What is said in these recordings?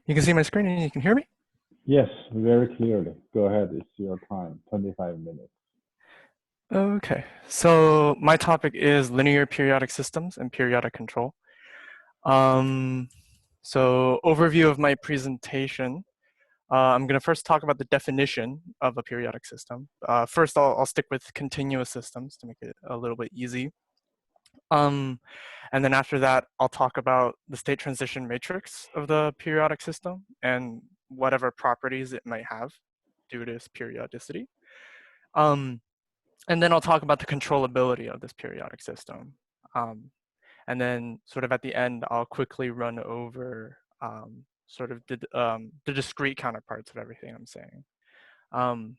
You can see my screen and you can hear me? Yes, very clearly. Go ahead. It's your time, 25 minutes. Okay, so my topic is linear periodic systems and periodic control. Um, so overview of my presentation. I'm going to first talk about the definition of a periodic system. First, I'll stick with continuous systems to make it a little bit easy. Um, and then after that, I'll talk about the state transition matrix of the periodic system and whatever properties it might have due to its periodicity. Um, And then I'll talk about the controllability of this periodic system. And then sort of at the end, I'll quickly run over sort of the discrete counterparts of everything I'm saying. Um,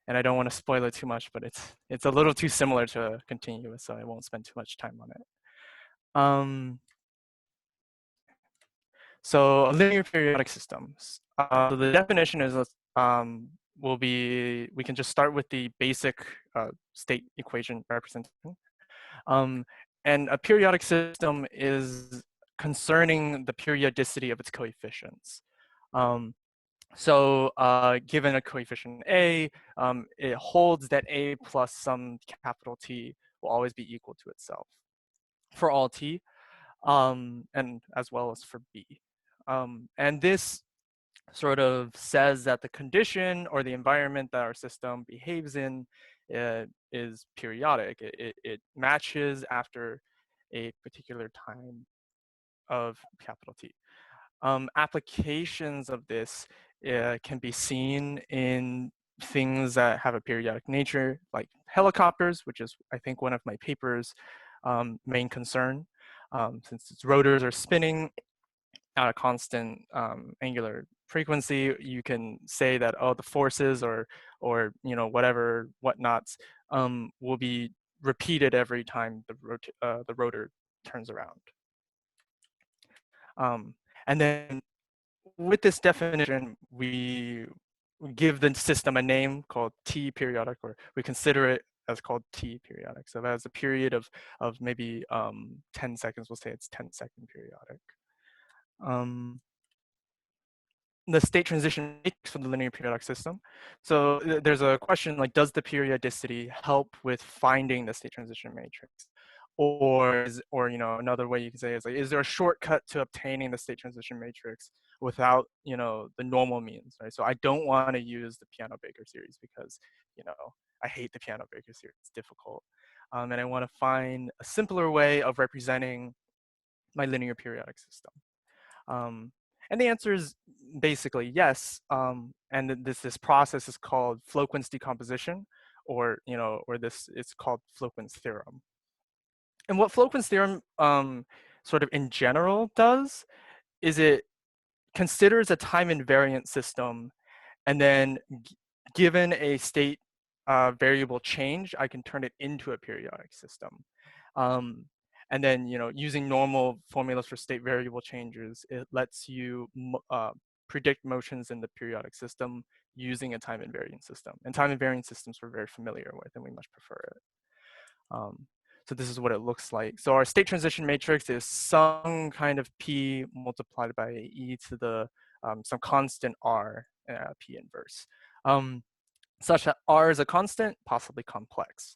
and I don't want to spoil it too much, but it's a little too similar to continuous, so I won't spend too much time on it. Um, so linear periodic systems. So the definition is we can just start with the basic state equation representation. Um, and a periodic system is concerning the periodicity of its coefficients. Given a coefficient A, it holds that A plus some capital T will always be equal to itself for all T, and as well as for B. And this sort of says that the condition or the environment that our system behaves in is periodic. It matches after a particular time of capital T. Applications of this can be seen in things that have a periodic nature, like helicopters, which is, I think, one of my paper's main concern. Since its rotors are spinning at a constant angular frequency, you can say that, oh, the forces or whatever whatnots will be repeated every time the rotor turns around. And then with this definition, we give the system a name called T periodic, or we consider it as called T periodic. So as a period of maybe 10 seconds, we'll say it's 10-second periodic. The state transition matrix for the linear periodic system. So there's a question like, does the periodicity help with finding the state transition matrix? Or another way you can say is like, is there a shortcut to obtaining the state transition matrix without the normal means, right? So I don't want to use the Piano-Baker series because I hate the Piano-Baker series. It's difficult, and I want to find a simpler way of representing my linear periodic system. And the answer is basically yes. And this process is called Floquin's decomposition, or it's called Floquin's theorem. And what Floquin's theorem sort of in general does is it considers a time invariant system, and then given a state variable change, I can turn it into a periodic system. And then, using normal formulas for state variable changes, it lets you predict motions in the periodic system using a time invariant system. And time invariant systems we're very familiar with, and we much prefer it. So this is what it looks like. So our state transition matrix is some kind of P multiplied by E to the some constant R, P inverse, such that R is a constant, possibly complex.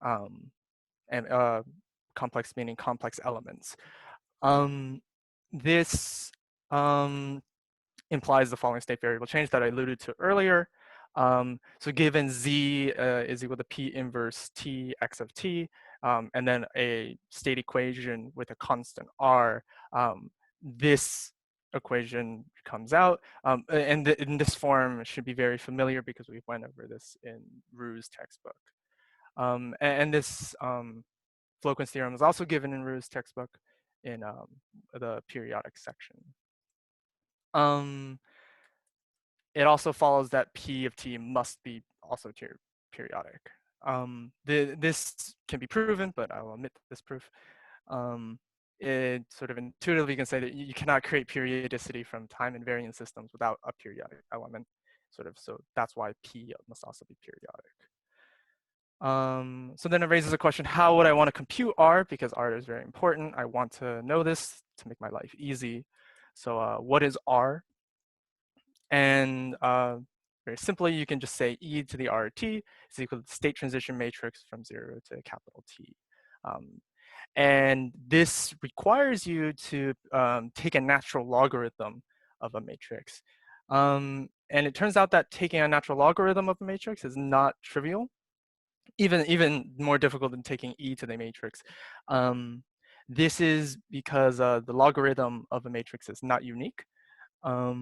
And complex meaning complex elements. This implies the following state variable change that I alluded to earlier. So given Z is equal to P inverse T x of T, and then a state equation with a constant R, this equation comes out. And in this form should be very familiar because we went over this in Rue's textbook. And this Floquin's theorem is also given in Rue's textbook in the periodic section. It also follows that P of T must be also periodic. This can be proven, but I will omit this proof. It sort of intuitively can say that you cannot create periodicity from time invariant systems without a periodic element, so that's why P must also be periodic. So then it raises a question, how would I want to compute R? Because R is very important. I want to know this to make my life easy. So what is R? And very simply, you can just say e to the RT is equal to the state transition matrix from 0 to capital T. And this requires you to take a natural logarithm of a matrix. And it turns out that taking a natural logarithm of a matrix is not trivial, even more difficult than taking e to the matrix. This is because the logarithm of a matrix is not unique. But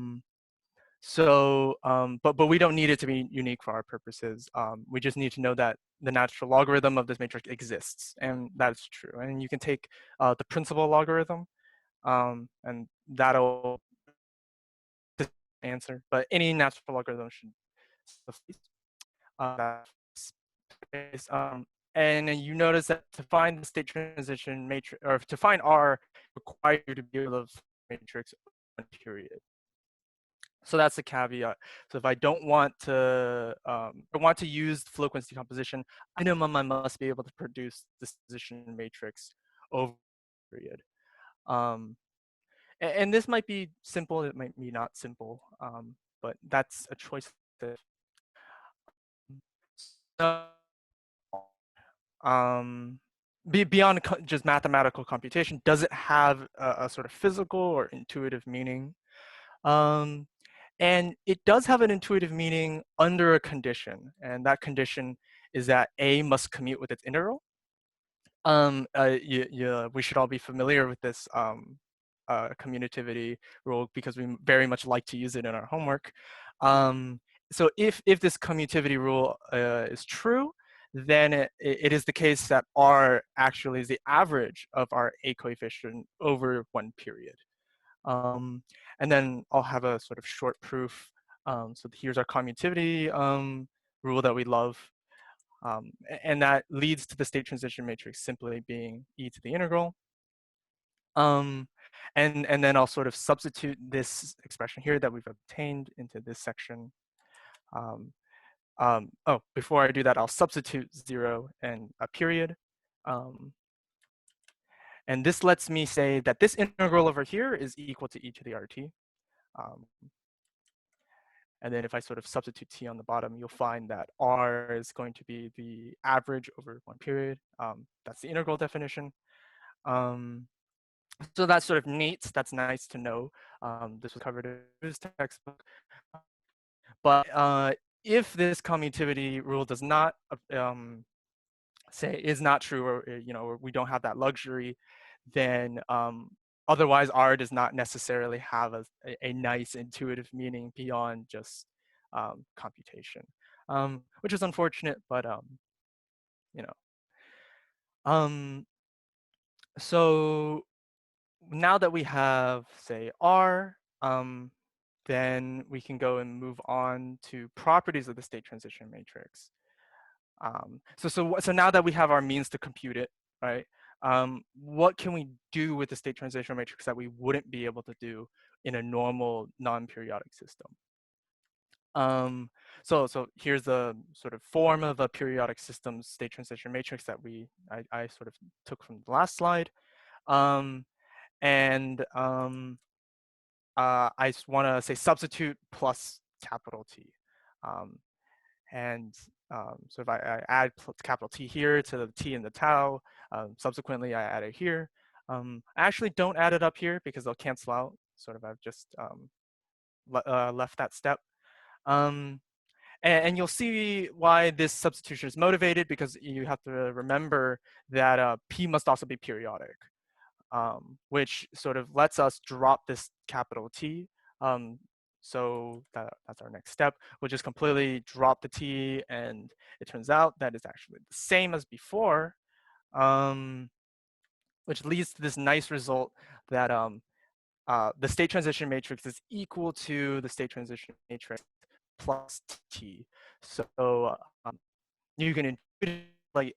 we don't need it to be unique for our purposes. We just need to know that the natural logarithm of this matrix exists, and that's true. And you can take the principal logarithm, and that'll answer. But any natural logarithm should suffice. And you notice that to find the state transition matrix, or to find R, require you to be able to find matrix one period. So that's the caveat. So if I don't want to, use flow-sequence decomposition, minimum I must be able to produce this position matrix over a period. And this might be simple, it might be not simple, but that's a choice. So, beyond just mathematical computation, does it have a sort of physical or intuitive meaning? And it does have an intuitive meaning under a condition, and that condition is that A must commute with its integral. We should all be familiar with this commutativity rule because we very much like to use it in our homework. So if this commutativity rule is true, then it is the case that R actually is the average of our A coefficient over one period. And then I'll have a sort of short proof. So here's our commutativity rule that we love. And that leads to the state transition matrix simply being e to the integral. And then I'll sort of substitute this expression here that we've obtained into this section. Before I do that, I'll substitute 0 and a period. And this lets me say that this integral over here is equal to e to the RT. And then if I sort of substitute t on the bottom, you'll find that R is going to be the average over one period. That's the integral definition. So that's sort of neat. That's nice to know. This was covered in this textbook. But if this commutativity rule does not say is not true, or or we don't have that luxury, then otherwise R does not necessarily have a nice intuitive meaning beyond just computation, which is unfortunate, but you know. So now that we have, say, R, then we can go and move on to properties of the state transition matrix. So now that we have our means to compute it, right? What can we do with the state transition matrix that we wouldn't be able to do in a normal non-periodic system? So here's the sort of form of a periodic system state transition matrix that I sort of took from the last slide. I want to say substitute plus capital T. So if I add capital T here to the T and the tau, subsequently I add it here. I actually don't add it up here because they'll cancel out. Sort of I've just left that step. And you'll see why this substitution is motivated, because you have to remember that P must also be periodic, which sort of lets us drop this capital T. So that's our next step. We'll just completely drop the T, and it turns out that it's actually the same as before, which leads to this nice result that the state transition matrix is equal to the state transition matrix plus T. So you can intuitively, like,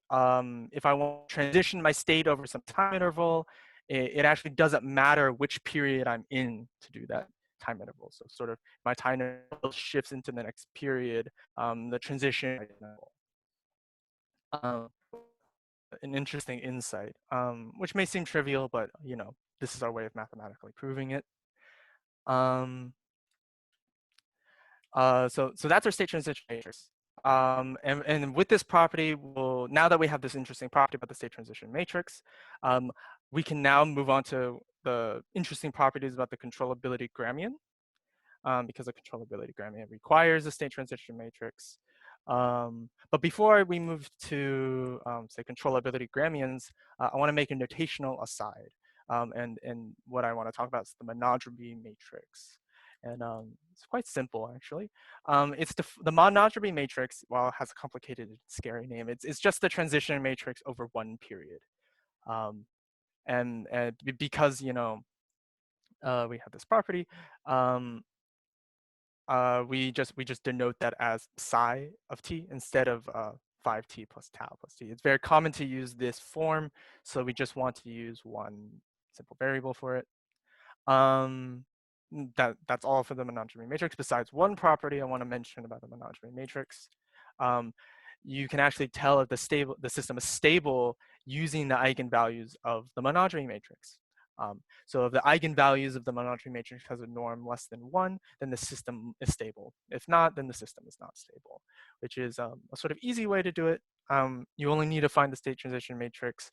if I want to transition my state over some time interval, it actually doesn't matter which period I'm in to do that time interval. So sort of my time interval shifts into the next period, the transition interval. An interesting insight, which may seem trivial, but this is our way of mathematically proving it. So that's our state transition matrix. And with this property, now that we have this interesting property about the state transition matrix, we can now move on to the interesting properties about the controllability Gramian, because the controllability Gramian requires a state transition matrix. But before we move to, say, controllability Gramians, I want to make a notational aside. And what I want to talk about is the monodromy matrix. And it's quite simple, actually. It's the monodromy matrix, while it has a complicated, scary name, it's just the transition matrix over one period. And because, we have this property, we just denote that as psi of t instead of 5t plus tau plus t. It's very common to use this form, so we just want to use one simple variable for it. That's all for the monodromy matrix, besides one property I want to mention about the monodromy matrix. You can actually tell if the system is stable using the eigenvalues of the monodromy matrix. So if the eigenvalues of the monodromy matrix has a norm less than 1, then the system is stable. If not, then the system is not stable, which is a sort of easy way to do it. You only need to find the state transition matrix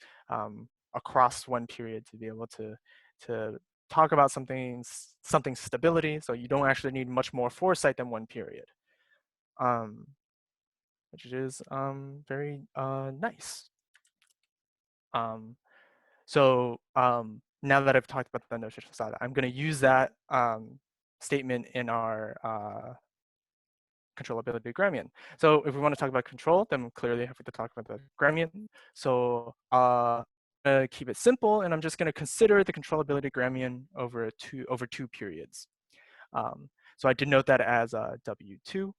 across one period to be able to talk about something stability. So you don't actually need much more foresight than one period, which is very nice. Now that I've talked about the notational side, I'm going to use that statement in our controllability Gramian. So if we want to talk about control, then we clearly have to talk about the Gramian. So I'm going to keep it simple, and I'm just going to consider the controllability Gramian over two periods. So I denote that as W2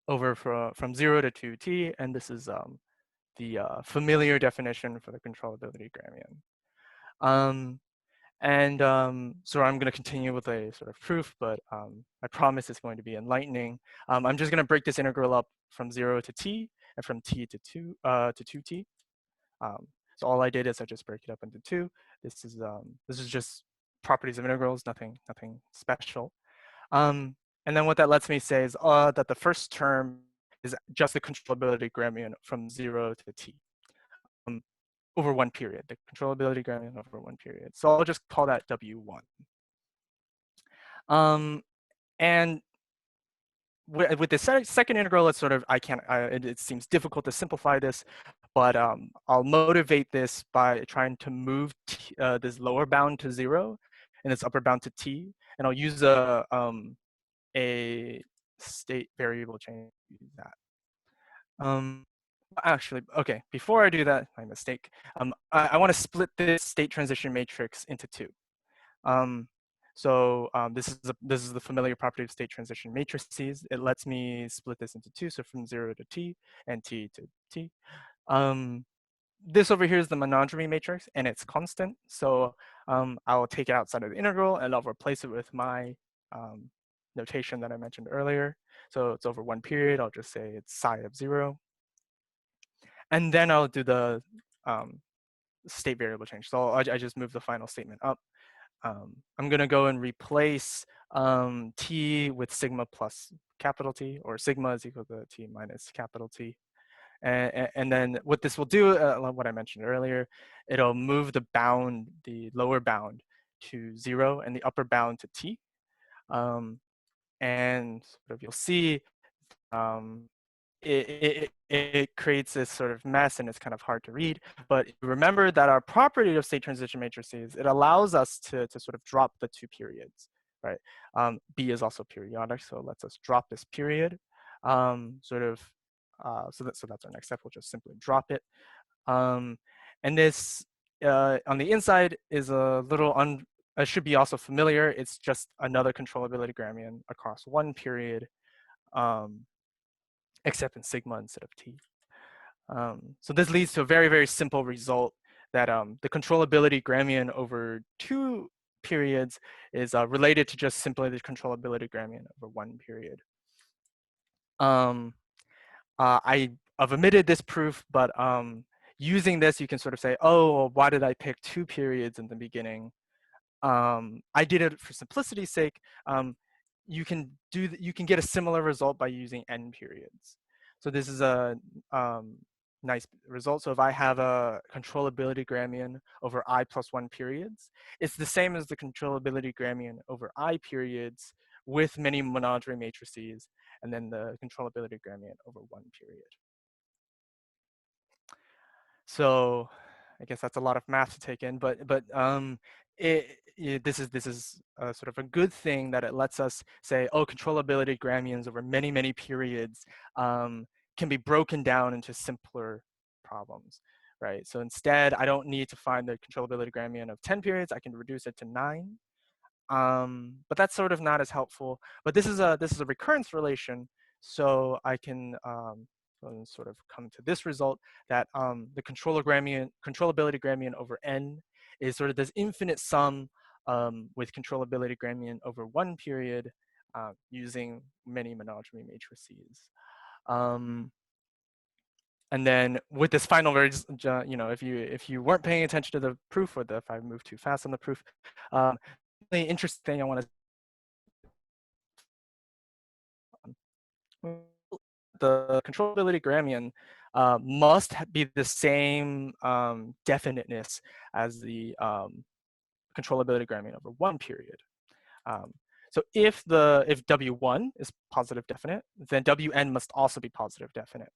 over from 0 to 2t, and this is the familiar definition for the controllability Gramian. So I'm going to continue with a sort of proof, but I promise it's going to be enlightening. I'm just going to break this integral up from 0 to t and from t to 2t. So all I did is I just break it up into 2. This is just properties of integrals, nothing special. And then what that lets me say is that the first term is just the controllability Gramian from 0 to t. Over one period, the controllability Gramian over one period. So I'll just call that W1. And with the second integral, it's sort of, it seems difficult to simplify this, but I'll motivate this by trying to move this lower bound to 0 and this upper bound to t, and I'll use a state variable change to use that. Actually, okay, before I do that, my mistake, I want to split this state transition matrix into 2. This is the familiar property of state transition matrices. It lets me split this into 2, so from 0 to t and t to t. This over here is the monodromy matrix, and it's constant, so I'll take it outside of the integral, and I'll replace it with my notation that I mentioned earlier. So it's over one period. I'll just say it's psi of 0. And then I'll do the state variable change. So I just move the final statement up. I'm going to go and replace t with sigma plus capital T, or sigma is equal to t minus capital T. And then what this will do, what I mentioned earlier, it'll move the lower bound to 0 and the upper bound to t. And sort of you'll see it creates this sort of mess, and it's kind of hard to read. But remember that our property of state transition matrices, it allows us to sort of drop the 2 periods, right? B is also periodic, so it lets us drop this period. So that's our next step. We'll just simply drop it. And this on the inside is a little it should be also familiar. It's just another controllability Gramian across one period, except in sigma instead of t. So this leads to a very, very simple result that the controllability Gramian over 2 periods is related to just simply the controllability Gramian over one period. I've omitted this proof, but using this, you can sort of say, oh, well, why did I pick 2 periods in the beginning? I did it for simplicity's sake. you can get a similar result by using n periods. So this is a nice result. So if I have a controllability Gramian over I plus 1 periods, it's the same as the controllability Gramian over I periods with many monodromy matrices, and then the controllability Gramian over 1 period. So I guess that's a lot of math to take in, but this is sort of a good thing that it lets us say, oh, controllability Gramians over many periods can be broken down into simpler problems, right? So instead, I don't need to find the controllability Gramian of 10 periods. I can reduce it to 9. But that's sort of not as helpful. But this is a recurrence relation, so I can sort of come to this result that the controllability Gramian over n is sort of this infinite sum with controllability Gramian over 1 period using many monodromy matrices. And then with this final, if you weren't paying attention to the proof, or if I moved too fast on the proof, the interesting thing I want to the controllability Gramian must be the same definiteness as the controllability Gramian over 1 period. So if W1 is positive definite, then Wn must also be positive definite.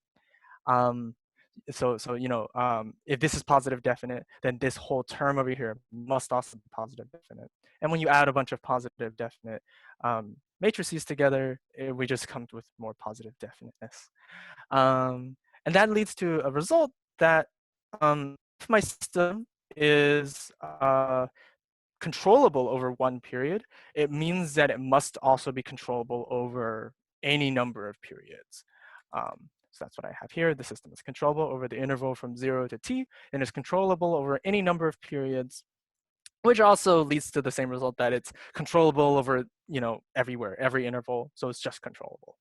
So if this is positive definite, then this whole term over here must also be positive definite. And when you add a bunch of positive definite matrices together, we just come with more positive definiteness. And that leads to a result that if my system is controllable over 1 period, it means that it must also be controllable over any number of periods. So that's what I have here. The system is controllable over the interval from 0 to t, and is controllable over any number of periods, which also leads to the same result that it's controllable over, everywhere, every interval. So it's just controllable.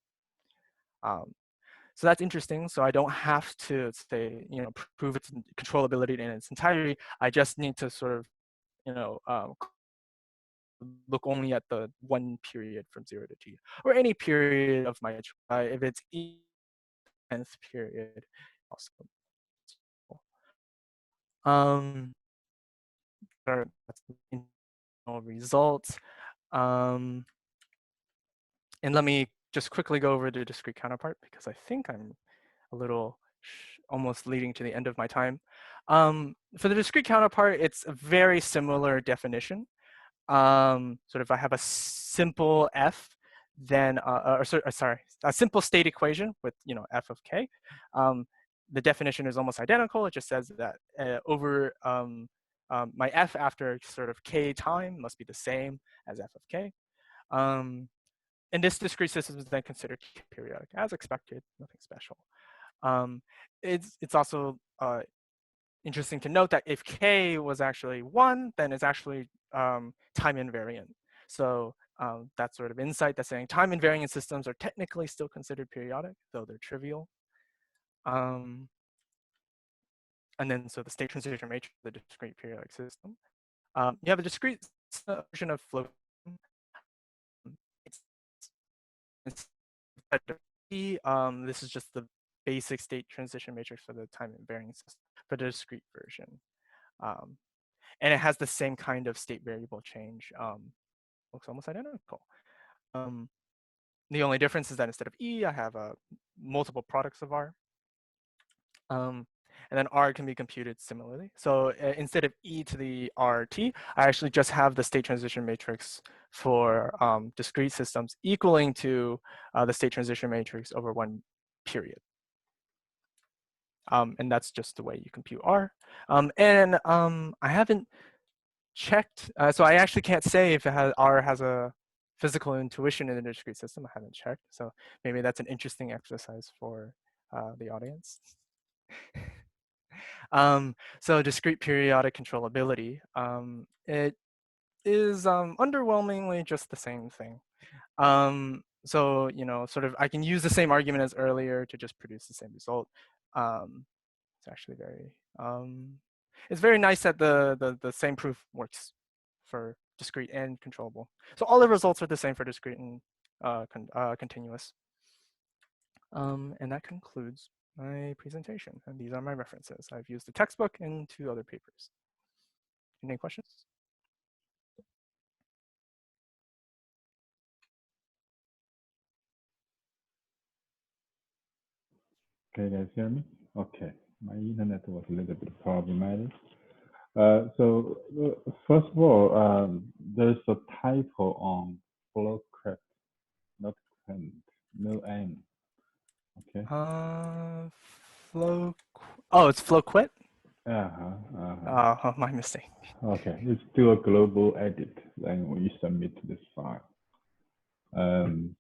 So that's interesting. So I don't have to say, prove its controllability in its entirety. I just need to sort of, look only at the 1 period from 0 to t, or any period of my if it's nth period also. That's the results. And let me just quickly go over the discrete counterpart, because I think I'm a little almost leading to the end of my time. For the discrete counterpart, it's a very similar definition. Sort of, I have a simple f, then a simple state equation with f of k. The definition is almost identical. It just says that over my f after sort of k time must be the same as f of k. And this discrete system is then considered periodic, as expected, nothing special. It's also interesting to note that if k was actually 1, then it's actually time invariant. So that sort of insight that's saying time invariant systems are technically still considered periodic, though they're trivial. And then so the state transition matrix of the discrete periodic system. You have a discrete version of flow. This is just the basic state transition matrix for the time invariant system for the discrete version. And it has the same kind of state variable change. Looks almost identical. The only difference is that instead of E, I have multiple products of R. And then R can be computed similarly. So instead of E to the RT, I actually just have the state transition matrix for discrete systems equaling to the state transition matrix over 1 period. And that's just the way you compute R. And I haven't checked, so I actually can't say if R has a physical intuition in the discrete system. I haven't checked, so maybe that's an interesting exercise for the audience. So discrete periodic controllability, it is underwhelmingly just the same thing. So sort of I can use the same argument as earlier to just produce the same result. It's actually it's very nice that the same proof works for discrete and controllable. So all the results are the same for discrete and continuous. And that concludes my presentation. And these are my references. I've used the textbook and 2 other papers. Any questions? Can you guys hear me? Okay, my internet was a little bit problematic. So first of all, there's a typo on flow credit, not credit, no N. Okay. Flow. Oh, it's flow quit. Uh-huh. My mistake. Okay, let's do a global edit. Then we submit this file.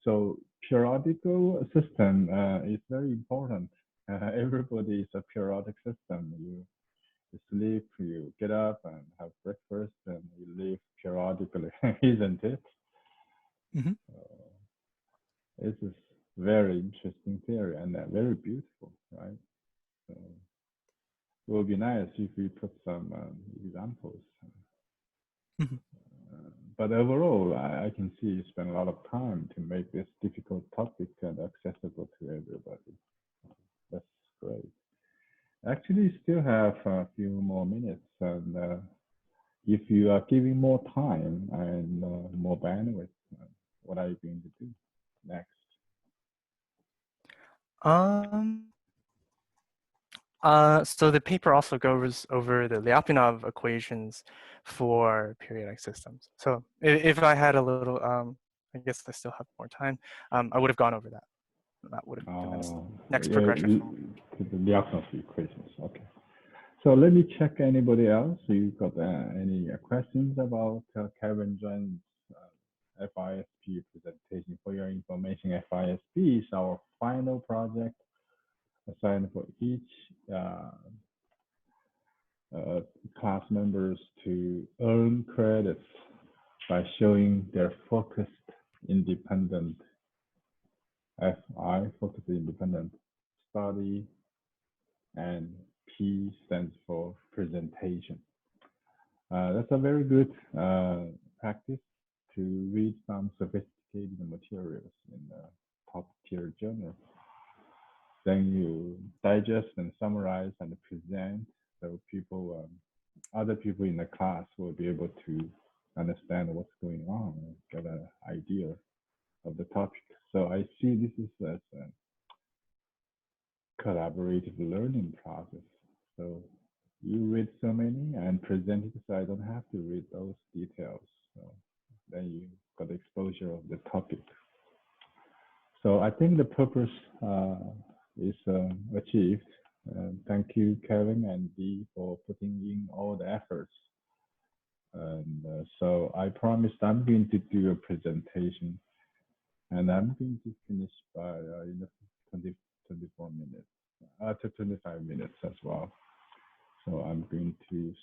So periodical system is very important. Everybody is a periodic system. You sleep, you get up and have breakfast, and you live periodically, isn't it? Mm-hmm. This is very interesting theory and very beautiful, right? So it would be nice if we put some examples. Mm-hmm. But overall, I can see you spend a lot of time to make this difficult topic and accessible to everybody. That's great. Actually, still have a few more minutes, and if you are giving more time and more bandwidth, what are you going to do next? So the paper also goes over the Lyapunov equations for periodic systems. So if I had a little, I guess I still have more time, I would have gone over that. That would have been the next progression. The Lyapunov equations, okay. So let me check anybody else. You got any questions about Kevin Zheng's FISP presentation? For your information, FISP is our final project assigned for each class members to earn credits by showing their focused independent focused independent study, and P stands for presentation. That's a very good practice to read some sophisticated materials in the top tier journal. Then you digest and summarize and present, so people, other people in the class will be able to understand what's going on and get an idea of the topic. So I see this is as a collaborative learning process. So you read so many and present it, so I don't have to read those details. So then you got the exposure of the topic. So I think the purpose is achieved. Thank you, Kevin and Dee, for putting in all the efforts. And so I promised I'm going to do a presentation, and I'm going to finish by 24 minutes, to 25 minutes as well. So I'm going to